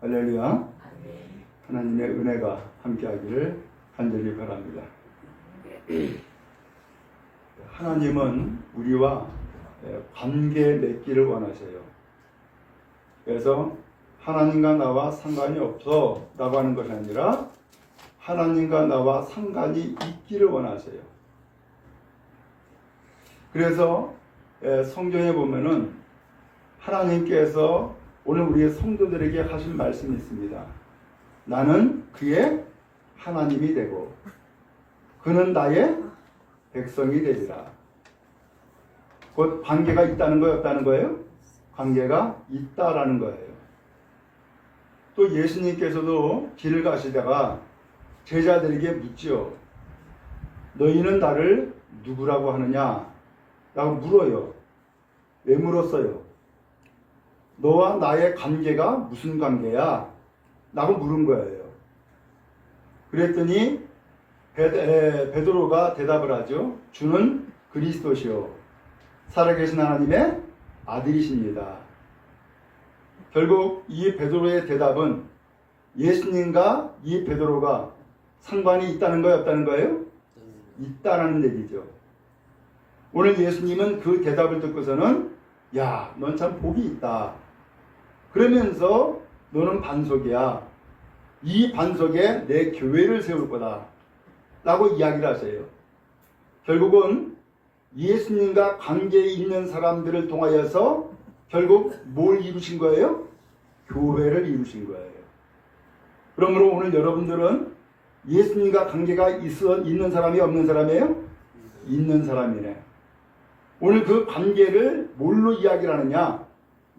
할렐루야. 하나님의 은혜가 함께하기를 간절히 바랍니다. 하나님은 우리와 관계 맺기를 원하세요. 그래서 하나님과 나와 상관이 없어 라고 하는 것이 아니라 하나님과 나와 상관이 있기를 원하세요. 그래서 성경에 보면은 하나님께서 오늘 우리의 성도들에게 하신 말씀이 있습니다. 나는 그의 하나님이 되고 그는 나의 백성이 되리라. 곧 관계가 있다는 거예요, 없다는 거예요? 관계가 있다라는 거예요. 또 예수님께서도 길을 가시다가 제자들에게 묻지요. 너희는 나를 누구라고 하느냐? 라고 물어요. 왜 물었어요? 너와 나의 관계가 무슨 관계야? 라고 물은 거예요. 그랬더니 베드로가 대답을 하죠. 주는 그리스도시요 살아계신 하나님의 아들이십니다. 결국 이 베드로의 대답은 예수님과 이 베드로가 상관이 있다는 거예요, 없다는 거예요? 있다라는 얘기죠. 오늘 예수님은 그 대답을 듣고서는 야, 넌 참 복이 있다. 그러면서 너는 반석이야. 이 반석에 내 교회를 세울 거다. 라고 이야기를 하세요. 결국은 예수님과 관계에 있는 사람들을 통하여서 결국 뭘 이루신 거예요? 교회를 이루신 거예요. 그러므로 오늘 여러분들은 예수님과 관계가 있는 사람이 없는 사람이에요? 있는 사람이네. 오늘 그 관계를 뭘로 이야기를 하느냐?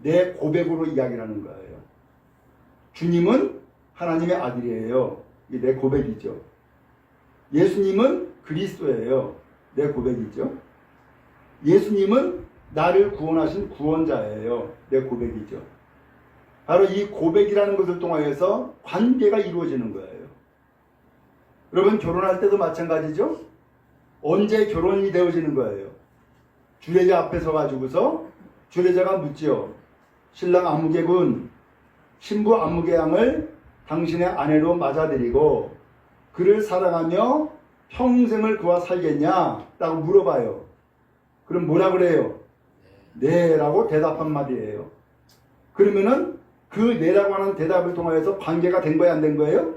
내 고백으로 이야기를 하는 거예요. 주님은 하나님의 아들이에요. 이게 내 고백이죠. 예수님은 그리스도예요. 내 고백이죠. 예수님은 나를 구원하신 구원자예요. 내 고백이죠. 바로 이 고백이라는 것을 통하여서 관계가 이루어지는 거예요. 여러분 결혼할 때도 마찬가지죠. 언제 결혼이 되어지는 거예요? 주례자 앞에 서가지고서 주례자가 묻지요. 신랑 아무개군 신부 아무개양을 당신의 아내로 맞아들이고 그를 사랑하며 평생을 그와 살겠냐? 라고 물어봐요. 그럼 뭐라 그래요? 네 라고 대답 한마디예요. 그러면은 그 네라고 하는 대답을 통해서 관계가 된 거예요, 안 된 거예요?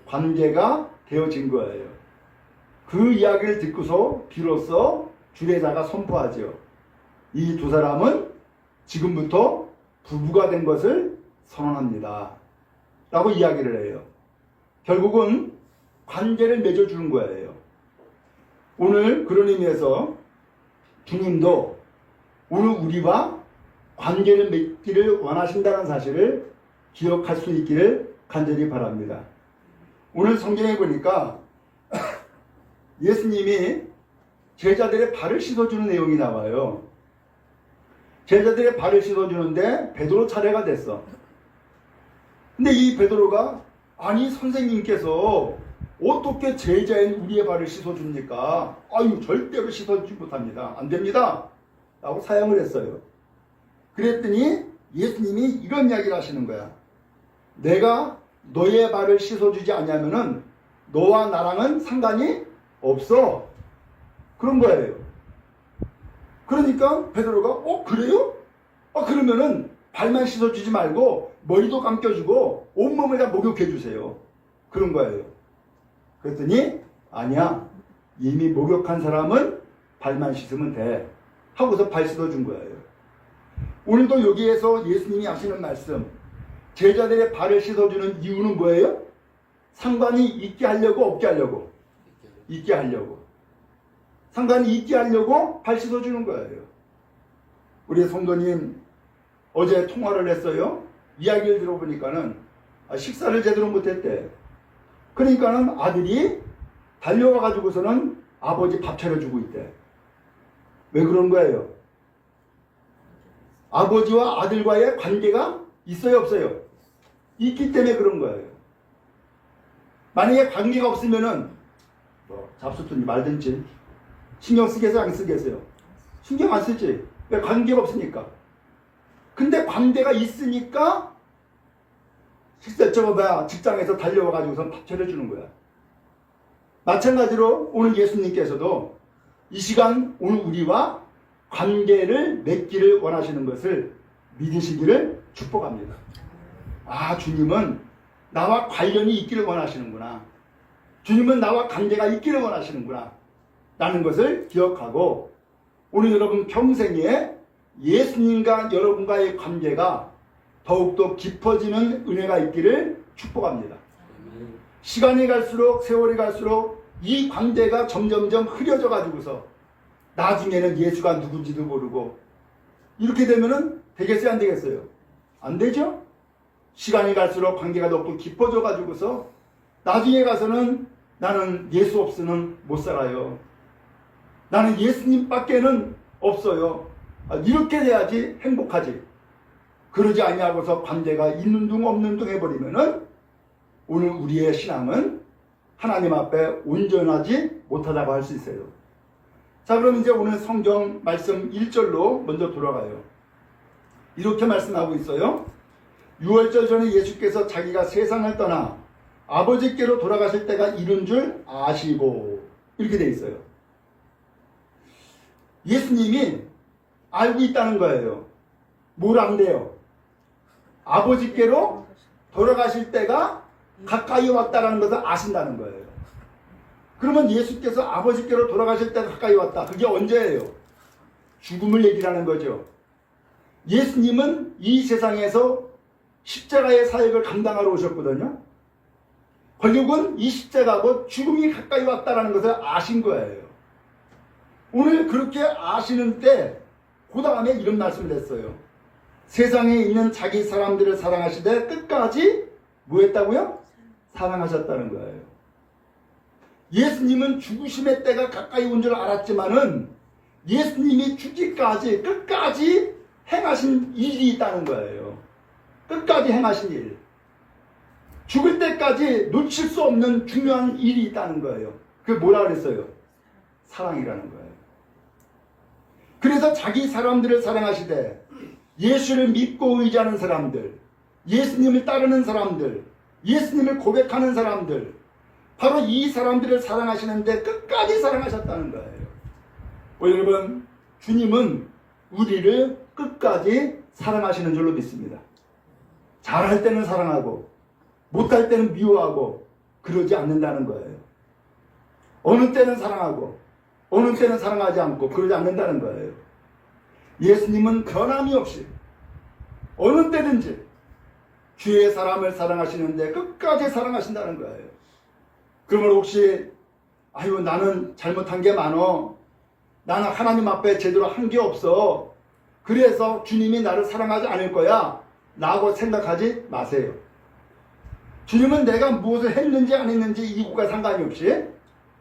관계가 되어진 거예요. 그 이야기를 듣고서 비로소 주례자가 선포하죠. 이 두 사람은 지금부터 부부가 된 것을 선언합니다. 라고 이야기를 해요. 결국은 관계를 맺어주는 거예요. 오늘 그런 의미에서 주님도 오늘 우리와 관계를 맺기를 원하신다는 사실을 기억할 수 있기를 간절히 바랍니다. 오늘 성경에 보니까 예수님이 제자들의 발을 씻어주는 내용이 나와요. 제자들의 발을 씻어주는데 베드로 차례가 됐어. 근데 이 베드로가 아니 선생님께서 어떻게 제자인 우리의 발을 씻어줍니까? 아유 절대로 씻어주지 못합니다. 안 됩니다. 라고 사양을 했어요. 그랬더니 예수님이 이런 이야기를 하시는 거야. 내가 너의 발을 씻어주지 않냐면은 너와 나랑은 상관이 없어. 그런 거예요. 그러니까 베드로가 그래요? 그러면은 발만 씻어주지 말고 머리도 감겨주고 온몸을 다 목욕해주세요. 그런 거예요. 그랬더니 아니야. 이미 목욕한 사람은 발만 씻으면 돼. 하고서 발 씻어준 거예요. 오늘도 여기에서 예수님이 하시는 말씀 제자들의 발을 씻어주는 이유는 뭐예요? 상관이 있게 하려고 없게 하려고? 있게 하려고. 상관이 있게 하려고 발 씻어주는 거예요. 우리 성도님 어제 통화를 했어요. 이야기를 들어보니까는 식사를 제대로 못했대. 그러니까는 아들이 달려와가지고서는 아버지 밥 차려주고 있대. 왜 그런 거예요? 아버지와 아들과의 관계가 있어요, 없어요? 있기 때문에 그런 거예요. 만약에 관계가 없으면은 잡수든지 말든지 신경 쓰겠어요, 안 쓰겠어요? 신경 안 쓰지. 왜? 관계가 없으니까. 근데 관계가 있으니까 실제적으로 뭐야? 직장에서 달려와가지고선 밥 차려주는 거야. 마찬가지로 오늘 예수님께서도 이 시간 오늘 우리와 관계를 맺기를 원하시는 것을 믿으시기를 축복합니다. 아, 주님은 나와 관련이 있기를 원하시는구나. 주님은 나와 관계가 있기를 원하시는구나. 라는 것을 기억하고 오늘 여러분 평생에 예수님과 여러분과의 관계가 더욱더 깊어지는 은혜가 있기를 축복합니다. 시간이 갈수록 세월이 갈수록 이 관계가 점점점 흐려져 가지고서 나중에는 예수가 누군지도 모르고 이렇게 되면은 되겠어요? 안 되겠어요? 안 되죠? 시간이 갈수록 관계가 더욱더 깊어져 가지고서 나중에 가서는 나는 예수 없이는 못 살아요. 나는 예수님밖에는 없어요. 이렇게 돼야지 행복하지. 그러지 아니하고서 관계가 있는 둥 없는 둥 해버리면은 오늘 우리의 신앙은 하나님 앞에 온전하지 못하다고 할 수 있어요. 자, 그럼 이제 오늘 성경 말씀 1절로 먼저 돌아가요. 이렇게 말씀하고 있어요. 6월절 전에 예수께서 자기가 세상을 떠나 아버지께로 돌아가실 때가 이른 줄 아시고 이렇게 돼 있어요. 예수님이 알고 있다는 거예요. 뭘 안돼요? 아버지께로 돌아가실 때가 가까이 왔다는 것을 아신다는 거예요. 그러면 예수께서 아버지께로 돌아가실 때가 가까이 왔다. 그게 언제예요? 죽음을 얘기하는 거죠. 예수님은 이 세상에서 십자가의 사역을 감당하러 오셨거든요. 결국은 이 십자가고 죽음이 가까이 왔다는 것을 아신 거예요. 오늘 그렇게 아시는 때 그 다음에 이런 말씀을 했어요. 세상에 있는 자기 사람들을 사랑하시되 끝까지 뭐 했다고요? 사랑하셨다는 거예요. 예수님은 죽으심의 때가 가까이 온 줄 알았지만은 예수님이 죽기까지 끝까지 행하신 일이 있다는 거예요. 끝까지 행하신 일. 죽을 때까지 놓칠 수 없는 중요한 일이 있다는 거예요. 그게 뭐라 그랬어요? 사랑이라는 거예요. 그래서 자기 사람들을 사랑하시되 예수를 믿고 의지하는 사람들, 예수님을 따르는 사람들, 예수님을 고백하는 사람들, 바로 이 사람들을 사랑하시는데 끝까지 사랑하셨다는 거예요. 여러분, 주님은 우리를 끝까지 사랑하시는 줄로 믿습니다. 잘할 때는 사랑하고 못할 때는 미워하고 그러지 않는다는 거예요. 어느 때는 사랑하고 어느 때는 사랑하지 않고 그러지 않는다는 거예요. 예수님은 변함이 없이 어느 때든지 주의 사람을 사랑하시는데 끝까지 사랑하신다는 거예요. 그러면 혹시 아유 나는 잘못한 게 많어. 나는 하나님 앞에 제대로 한 게 없어. 그래서 주님이 나를 사랑하지 않을 거야 라고 생각하지 마세요. 주님은 내가 무엇을 했는지 안 했는지 이것과 상관이 없이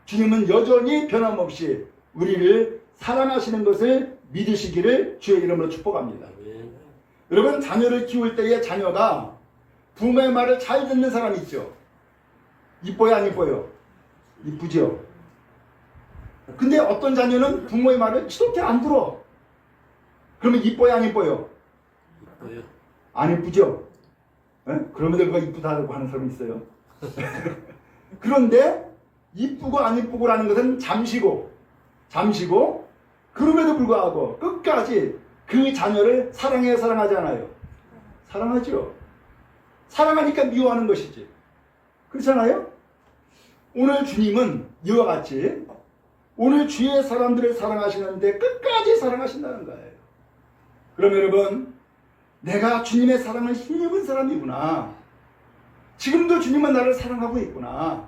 주님은 여전히 변함없이 우리를 사랑하시는 것을 믿으시기를 주의 이름으로 축복합니다. 여러분, 자녀를 키울 때의 자녀가 부모의 말을 잘 듣는 사람 있죠? 이뻐요 안 이뻐요? 이쁘죠? 근데 어떤 자녀는 부모의 말을 지독히 안 들어. 그러면 이뻐요 안 이뻐요? 이뻐요. 안 이쁘죠? 그러면 누가 이쁘다고 하는 사람이 있어요. 그런데 이쁘고 안 이쁘고라는 것은 잠시고 그럼에도 불구하고 끝까지 그 자녀를 사랑해요 사랑하지 않아요? 사랑하죠. 사랑하니까 미워하는 것이지. 그렇잖아요? 오늘 주님은 이와 같이 오늘 주의 사람들을 사랑하시는데 끝까지 사랑하신다는 거예요. 그럼 여러분, 내가 주님의 사랑을 힘입은 사람이구나. 지금도 주님은 나를 사랑하고 있구나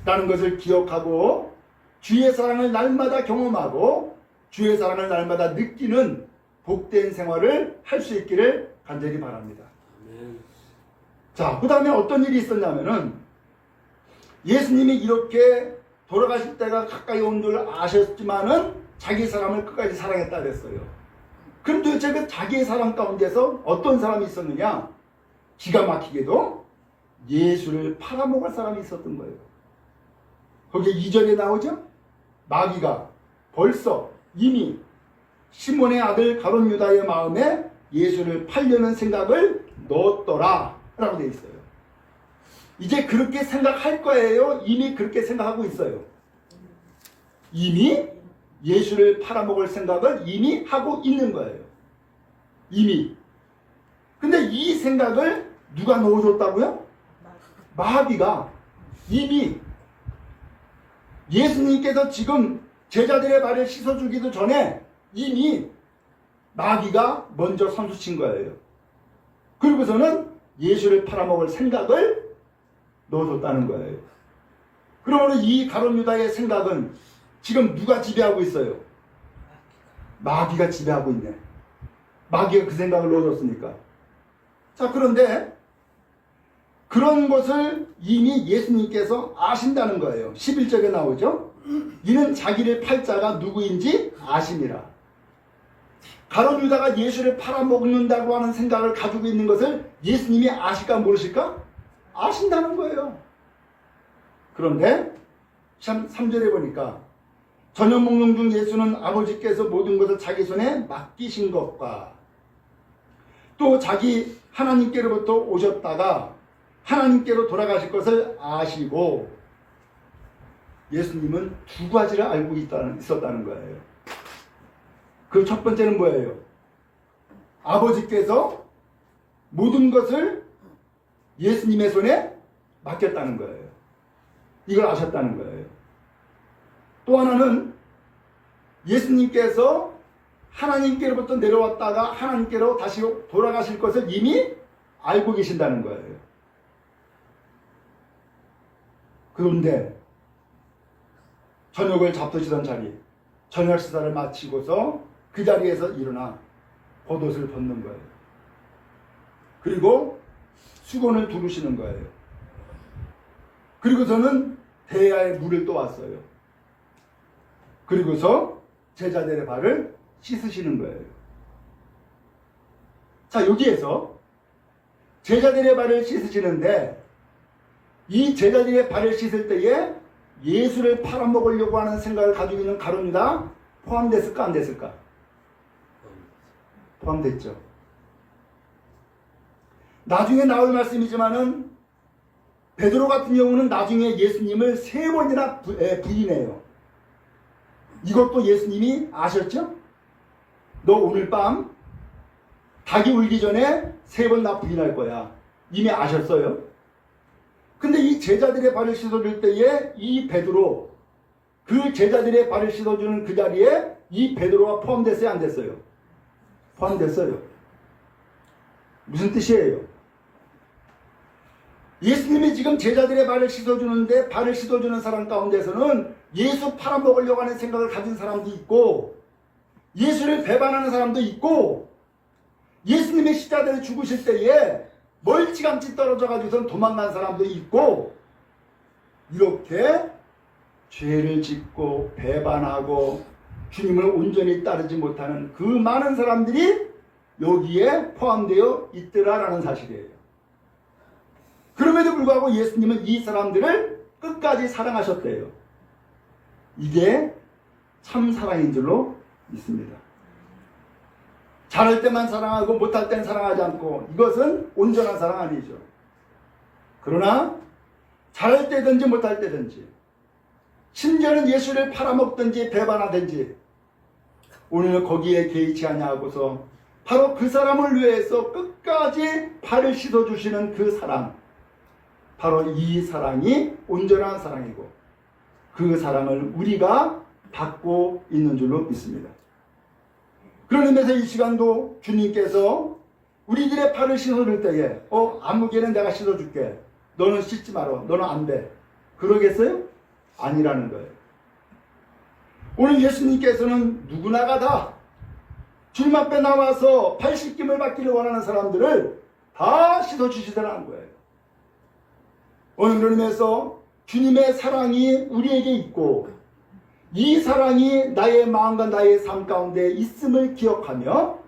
라는 것을 기억하고 주의 사랑을 날마다 경험하고 주의 사랑을 날마다 느끼는 복된 생활을 할 수 있기를 간절히 바랍니다. 자, 그 다음에 어떤 일이 있었냐면은 예수님이 이렇게 돌아가실 때가 가까이 온 줄 아셨지만은 자기 사람을 끝까지 사랑했다 그랬어요. 그럼 도대체 그 자기의 사랑 가운데서 어떤 사람이 있었느냐? 기가 막히게도 예수를 팔아먹을 사람이 있었던 거예요. 거기에 2절에 나오죠? 마귀가 벌써 이미 시몬의 아들 가룟 유다의 마음에 예수를 팔려는 생각을 넣었더라 라고 되어 있어요. 이제 그렇게 생각할 거예요? 이미 그렇게 생각하고 있어요? 이미 예수를 팔아먹을 생각을 이미 하고 있는 거예요. 이미. 근데 이 생각을 누가 넣어줬다고요? 마귀가 이미 예수님께서 지금 제자들의 발을 씻어주기도 전에 이미 마귀가 먼저 선수친 거예요. 그리고서는 예수를 팔아먹을 생각을 넣어줬다는 거예요. 그러므로 이 가룟 유다의 생각은 지금 누가 지배하고 있어요? 마귀가 지배하고 있네. 마귀가 그 생각을 넣어줬으니까. 자, 그런데 그런 것을 이미 예수님께서 아신다는 거예요. 11절에 나오죠. 이는 자기를 팔 자가 누구인지 아심이라. 가룟 유다가 예수를 팔아먹는다고 하는 생각을 가지고 있는 것을 예수님이 아실까 모르실까? 아신다는 거예요. 그런데 3절에 보니까 저녁 먹는 중 예수는 아버지께서 모든 것을 자기 손에 맡기신 것과 또 자기 하나님께로부터 오셨다가 하나님께로 돌아가실 것을 아시고, 예수님은 두 가지를 알고 있었다는 거예요. 그 첫 번째는 뭐예요? 아버지께서 모든 것을 예수님의 손에 맡겼다는 거예요. 이걸 아셨다는 거예요. 또 하나는 예수님께서 하나님께로부터 내려왔다가 하나님께로 다시 돌아가실 것을 이미 알고 계신다는 거예요. 그런데 저녁을 잡수시던 자리, 저녁 식사를 마치고서 그 자리에서 일어나 겉옷을 벗는 거예요. 그리고 수건을 두르시는 거예요. 그리고서는 대야에 물을 떠왔어요. 그리고서 제자들의 발을 씻으시는 거예요. 자, 여기에서 제자들의 발을 씻으시는데 이 제자들의 발을 씻을 때에 예수를 팔아먹으려고 하는 생각을 가지고 있는 가룟 유다 포함됐을까 안 됐을까? 포함됐죠. 나중에 나올 말씀이지만은 베드로 같은 경우는 나중에 예수님을 3번이나 부인해요. 이것도 예수님이 아셨죠? 너 오늘 밤 닭이 울기 전에 3번 나 부인할 거야. 이미 아셨어요. 근데 이 제자들의 발을 씻어줄 때에 이 베드로, 그 제자들의 발을 씻어주는 그 자리에 이 베드로가 포함됐어요 안 됐어요? 포함됐어요. 무슨 뜻이에요? 예수님이 지금 제자들의 발을 씻어주는데 발을 씻어주는 사람 가운데서는 예수 팔아먹으려고 하는 생각을 가진 사람도 있고, 예수를 배반하는 사람도 있고, 예수님의 십자가를 죽으실 때에 멀찌감치 떨어져가지고선 도망간 사람도 있고, 이렇게 죄를 짓고 배반하고 주님을 온전히 따르지 못하는 그 많은 사람들이 여기에 포함되어 있더라라는 사실이에요. 그럼에도 불구하고 예수님은 이 사람들을 끝까지 사랑하셨대요. 이게 참 사랑인 줄로 믿습니다. 잘할 때만 사랑하고 못할 때는 사랑하지 않고, 이것은 온전한 사랑 아니죠. 그러나 잘할 때든지 못할 때든지, 심지어는 예수를 팔아먹든지 배반하든지 오늘 거기에 개의치 아니하고서 바로 그 사람을 위해서 끝까지 발을 씻어주시는 그 사랑, 바로 이 사랑이 온전한 사랑이고 그 사랑을 우리가 받고 있는 줄로 믿습니다. 그런 의미에서 이 시간도 주님께서 우리들의 발을 씻어줄 때에 아무개는 내가 씻어줄게, 너는 씻지 마라, 너는 안 돼, 그러겠어요? 아니라는 거예요. 오늘 예수님께서는 누구나가 다 주님 앞에 나와서 발 씻김을 받기를 원하는 사람들을 다 씻어주시더라는 거예요. 오늘 그런 의미에서 주님의 사랑이 우리에게 있고, 이 사랑이 나의 마음과 나의 삶 가운데 있음을 기억하며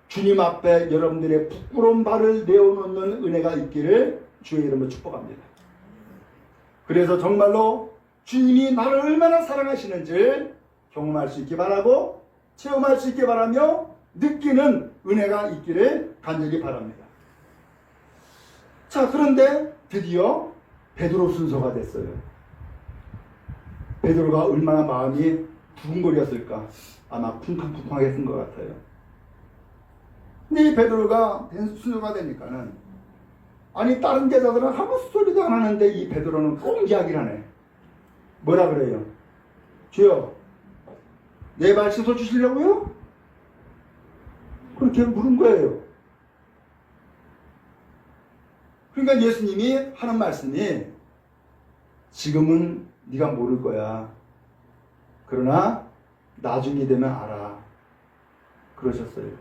주님 앞에 여러분들의 부끄러운 발을 내어놓는 은혜가 있기를 주의 이름으로 축복합니다. 그래서 정말로 주님이 나를 얼마나 사랑하시는지를 경험할 수 있기 바라고, 체험할 수 있기 바라며 느끼는 은혜가 있기를 간절히 바랍니다. 자, 그런데 드디어 베드로 순서가 됐어요. 베드로가 얼마나 마음이 두근거렸을까. 아마 쿵쾅쿵쾅하게 쓴 것 같아요. 근데 이 베드로가 순서가 되니까는, 아니 다른 제자들은 아무 소리도 안 하는데 이 베드로는 꼭 이야기를 하네. 뭐라 그래요? 주여, 내 발 씻어 주시려고요? 그렇게 물은 거예요. 그러니까 예수님이 하는 말씀이, 지금은 네가 모를 거야. 그러나 나중에 되면 알아. 그러셨어요.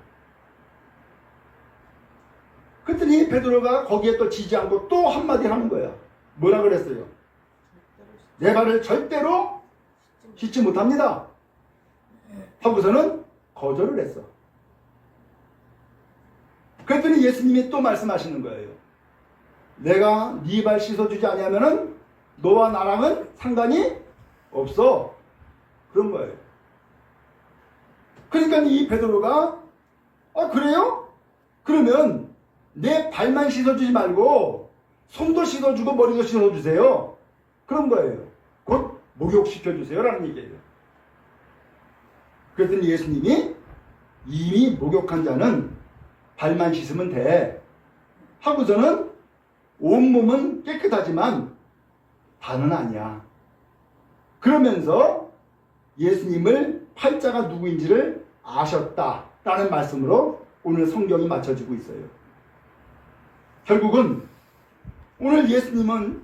그랬더니 베드로가 거기에 또 지지 않고 또 한마디 하는 거야. 뭐라 그랬어요? 내 발을 절대로 씻지 못합니다. 하고서는 거절을 했어. 그랬더니 예수님이 또 말씀하시는 거예요. 내가 네 발 씻어주지 않으면은 너와 나랑은 상관이 없어. 그런 거예요. 그러니까 이 베드로가, 그래요? 그러면 내 발만 씻어주지 말고 손도 씻어주고 머리도 씻어주세요. 그런 거예요. 곧 목욕시켜주세요 라는 얘기예요. 그랬더니 예수님이, 이미 목욕한 자는 발만 씻으면 돼. 하고서는 온몸은 깨끗하지만 발은 아니야. 그러면서 예수님을 팔자가 누구인지를 아셨다라는 말씀으로 오늘 성경이 맞춰지고 있어요. 결국은 오늘 예수님은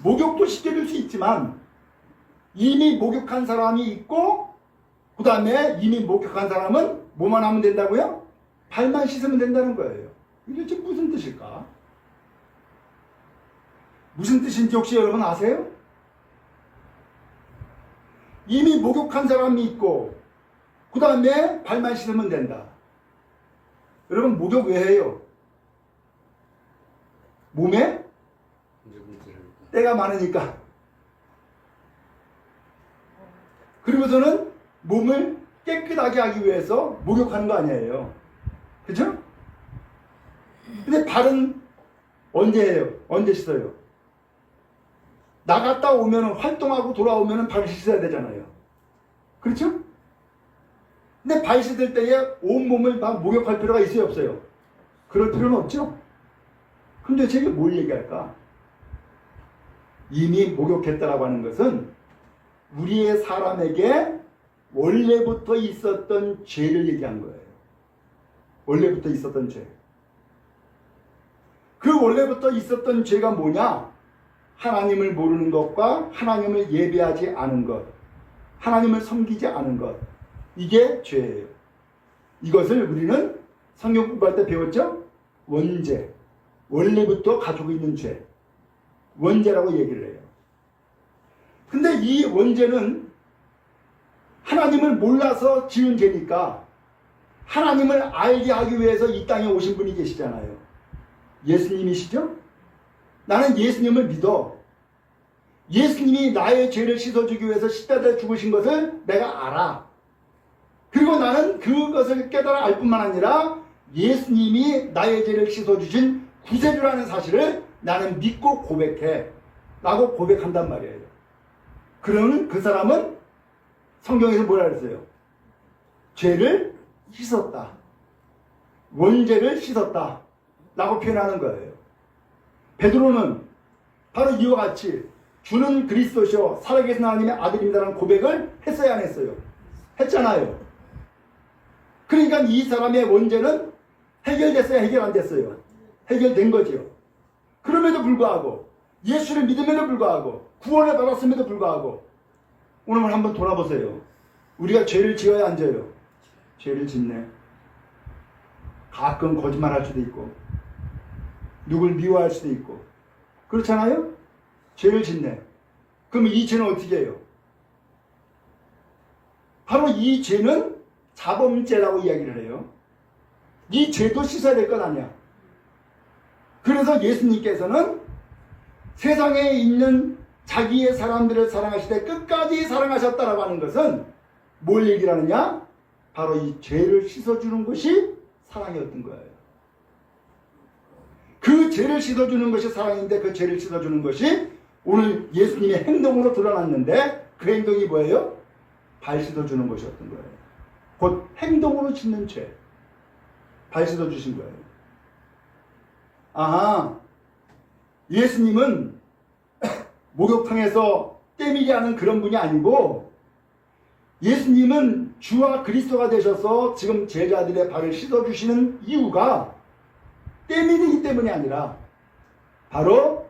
목욕도 시켜줄 수 있지만, 이미 목욕한 사람이 있고 그 다음에 이미 목욕한 사람은 뭐만 하면 된다고요? 발만 씻으면 된다는 거예요. 이게 지금 무슨 뜻일까? 무슨 뜻인지 혹시 여러분 아세요? 이미 목욕한 사람이 있고 그 다음에 발만 씻으면 된다. 여러분 목욕 왜 해요? 몸에 때가 많으니까. 그리고서는 몸을 깨끗하게 하기 위해서 목욕하는 거 아니에요. 그렇죠? 근데 발은 언제 해요? 언제 씻어요? 나갔다 오면, 활동하고 돌아오면 발을 씻어야 되잖아요. 그렇죠? 근데 발 씻을 때에 온몸을 막 목욕할 필요가 있어요, 없어요? 그럴 필요는 없죠? 근데 제가 뭘 얘기할까? 이미 목욕했다라고 하는 것은 우리의 사람에게 원래부터 있었던 죄를 얘기한 거예요. 원래부터 있었던 죄. 그 원래부터 있었던 죄가 뭐냐? 하나님을 모르는 것과 하나님을 예배하지 않은 것, 하나님을 섬기지 않은 것, 이게 죄예요. 이것을 우리는 성경 공부할 때 배웠죠? 원죄. 원래부터 가지고 있는 죄. 원죄라고 얘기를 해요. 근데 이 원죄는 하나님을 몰라서 지은 죄니까 하나님을 알게 하기 위해서 이 땅에 오신 분이 계시잖아요. 예수님이시죠? 나는 예수님을 믿어. 예수님이 나의 죄를 씻어주기 위해서 십자가에 죽으신 것을 내가 알아. 그리고 나는 그것을 깨달아 알 뿐만 아니라 예수님이 나의 죄를 씻어주신 구세주라는 사실을 나는 믿고 고백해. 라고 고백한단 말이에요. 그러면 그 사람은 성경에서 뭐라 그랬어요? 죄를 씻었다. 원죄를 씻었다. 라고 표현하는 거예요. 베드로는 바로 이와 같이 주는 그리스도시요 살아계신 하나님의 아들입니다라는 고백을 했어야 안 했어요? 했잖아요. 그러니까 이 사람의 원죄는 해결됐어요? 해결 안 됐어요? 해결된 거죠. 그럼에도 불구하고 예수를 믿음에도 불구하고 구원을 받았음에도 불구하고 오늘 한번 돌아보세요. 우리가 죄를 지어야 안 지어요? 죄를 짓네. 가끔 거짓말할 수도 있고 누굴 미워할 수도 있고 그렇잖아요? 죄를 짓네. 그럼 이 죄는 어떻게 해요? 바로 이 죄는 자범죄라고 이야기를 해요. 이 죄도 씻어야 될 것 아니야. 그래서 예수님께서는 세상에 있는 자기의 사람들을 사랑하시되 끝까지 사랑하셨다라고 하는 것은 뭘 얘기를 하느냐? 바로 이 죄를 씻어주는 것이 사랑이었던 거예요. 그 죄를 씻어주는 것이 사랑인데 그 죄를 씻어주는 것이 오늘 예수님의 행동으로 드러났는데 그 행동이 뭐예요? 발 씻어주는 것이었던 거예요. 곧 행동으로 짓는 죄. 발 씻어주신 거예요. 아하, 예수님은 목욕탕에서 때밀이 하는 그런 분이 아니고 예수님은 주와 그리스도가 되셔서 지금 제자들의 발을 씻어주시는 이유가 때밀이기 때문이 아니라 바로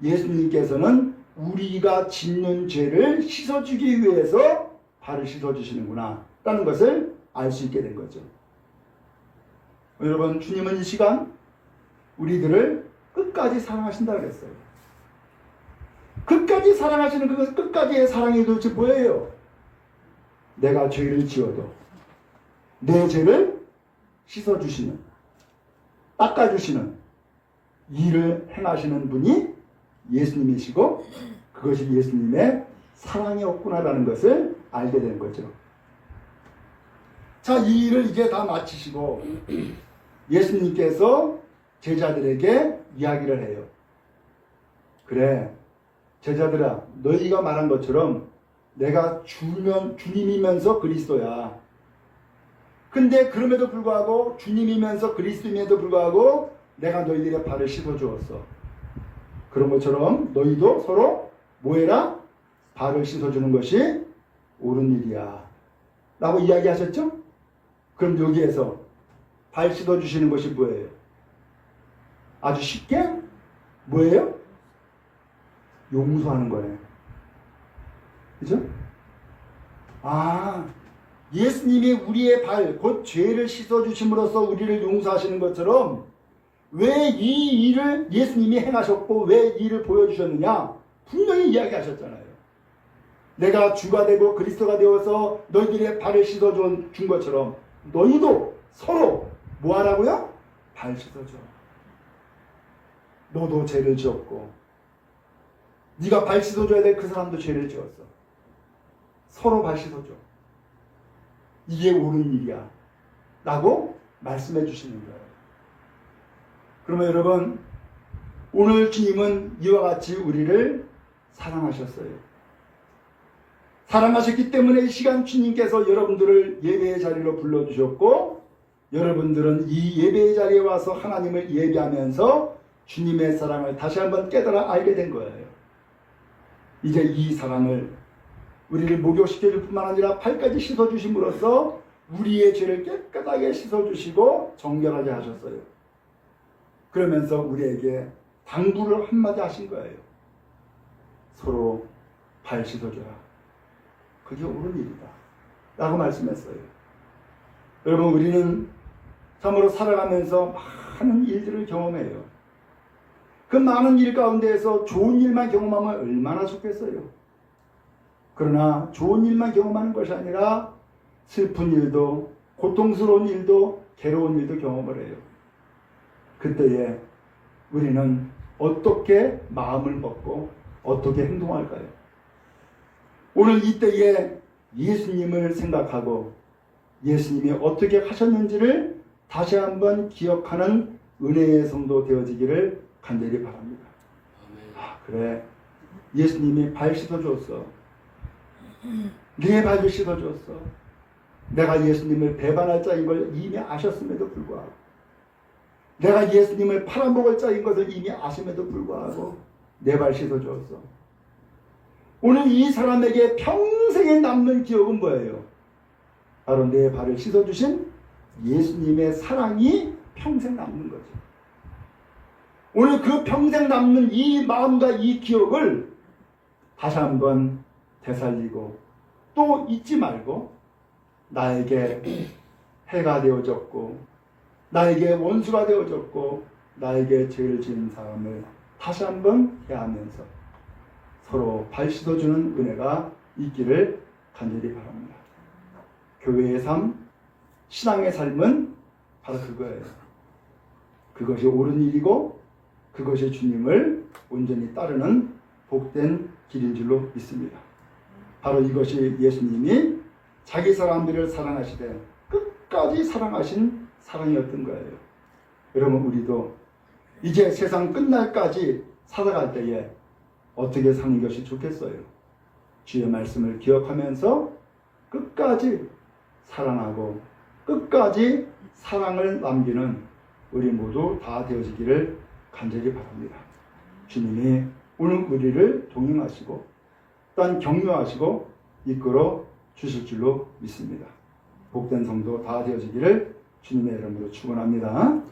예수님께서는 우리가 짓는 죄를 씻어주기 위해서 발을 씻어주시는구나 라는 것을 알 수 있게 된 거죠. 여러분, 주님은 이 시간 우리들을 끝까지 사랑하신다고 했어요. 끝까지 사랑하시는 그것, 끝까지의 사랑이 도대체 뭐예요? 내가 죄를 지어도 내 죄를 씻어주시는, 닦아주시는 일을 행하시는 분이 예수님이시고 그것이 예수님의 사랑이었구나라는 것을 알게 된 거죠. 자, 이 일을 이제 다 마치시고 예수님께서 제자들에게 이야기를 해요. 그래, 제자들아, 너희가 말한 것처럼 내가 주님이면서 그리스도야. 근데 그럼에도 불구하고 주님이면서 그리스도임에도 불구하고 내가 너희들의 발을 씻어주었어. 그런 것처럼 너희도 서로 뭐해라? 발을 씻어주는 것이 옳은 일이야 라고 이야기하셨죠? 그럼 여기에서 발 씻어주시는 것이 뭐예요? 아주 쉽게 뭐예요? 용서하는 거예요. 그죠? 아, 예수님이 우리의 발, 곧 죄를 씻어주심으로써 우리를 용서하시는 것처럼 왜 이 일을 예수님이 행하셨고 왜 이 일을 보여주셨느냐? 분명히 이야기하셨잖아요. 내가 주가 되고 그리스도가 되어서 너희들의 발을 씻어준 것처럼 너희도 서로 뭐 하라고요? 발 씻어줘. 너도 죄를 지었고 네가 발 씻어줘야 될 그 사람도 죄를 지었어. 서로 발 씻어줘. 이게 옳은 일이야 라고 말씀해 주시는 거예요. 그러면 여러분, 오늘 주님은 이와 같이 우리를 사랑하셨어요. 사랑하셨기 때문에 이 시간 주님께서 여러분들을 예배의 자리로 불러주셨고 여러분들은 이 예배의 자리에 와서 하나님을 예배하면서 주님의 사랑을 다시 한번 깨달아 알게 된 거예요. 이제 이 사랑을 우리를 목욕시켜줄 뿐만 아니라 발까지 씻어주심으로써 우리의 죄를 깨끗하게 씻어주시고 정결하게 하셨어요. 그러면서 우리에게 당부를 한마디 하신 거예요. 서로 발 씻어줘라. 그게 옳은 일이다 라고 말씀했어요. 여러분, 우리는 참으로 살아가면서 많은 일들을 경험해요. 그 많은 일 가운데에서 좋은 일만 경험하면 얼마나 좋겠어요. 그러나 좋은 일만 경험하는 것이 아니라 슬픈 일도 고통스러운 일도 괴로운 일도 경험을 해요. 그때에 우리는 어떻게 마음을 먹고 어떻게 행동할까요? 오늘 이때에 예수님을 생각하고 예수님이 어떻게 하셨는지를 다시 한번 기억하는 은혜의 성도 되어지기를 간절히 바랍니다. 아, 그래, 예수님이 발 씻어줬어. 네 발도 씻어줬어. 내가 예수님을 배반할 자인 걸 이미 아셨음에도 불구하고, 내가 예수님을 팔아먹을 자인 것을 이미 아심에도 불구하고 내 발 씻어줬어. 오늘 이 사람에게 평생에 남는 기억은 뭐예요? 바로 내 발을 씻어주신 예수님의 사랑이 평생 남는 거죠. 오늘 그 평생 남는 이 마음과 이 기억을 다시 한번 되살리고 또 잊지 말고 나에게 해가 되어졌고 나에게 원수가 되어졌고 나에게 죄를 지은 사람을 다시 한번 대하면서 서로 발 씻어주는 은혜가 있기를 간절히 바랍니다. 교회의 삶, 신앙의 삶은 바로 그거예요. 그것이 옳은 일이고 그것이 주님을 온전히 따르는 복된 길인 줄로 믿습니다. 바로 이것이 예수님이 자기 사람들을 사랑하시되 끝까지 사랑하신 사랑이었던 거예요. 여러분, 우리도 이제 세상 끝날까지 살아갈 때에 어떻게 사는 것이 좋겠어요? 주의 말씀을 기억하면서 끝까지 사랑하고 끝까지 사랑을 남기는 우리 모두 다 되어지기를 간절히 바랍니다. 주님이 오늘 우리를 동행하시고 또한 격려하시고 이끌어 주실 줄로 믿습니다. 복된 성도 다 되어지기를 주님의 이름으로 축원합니다.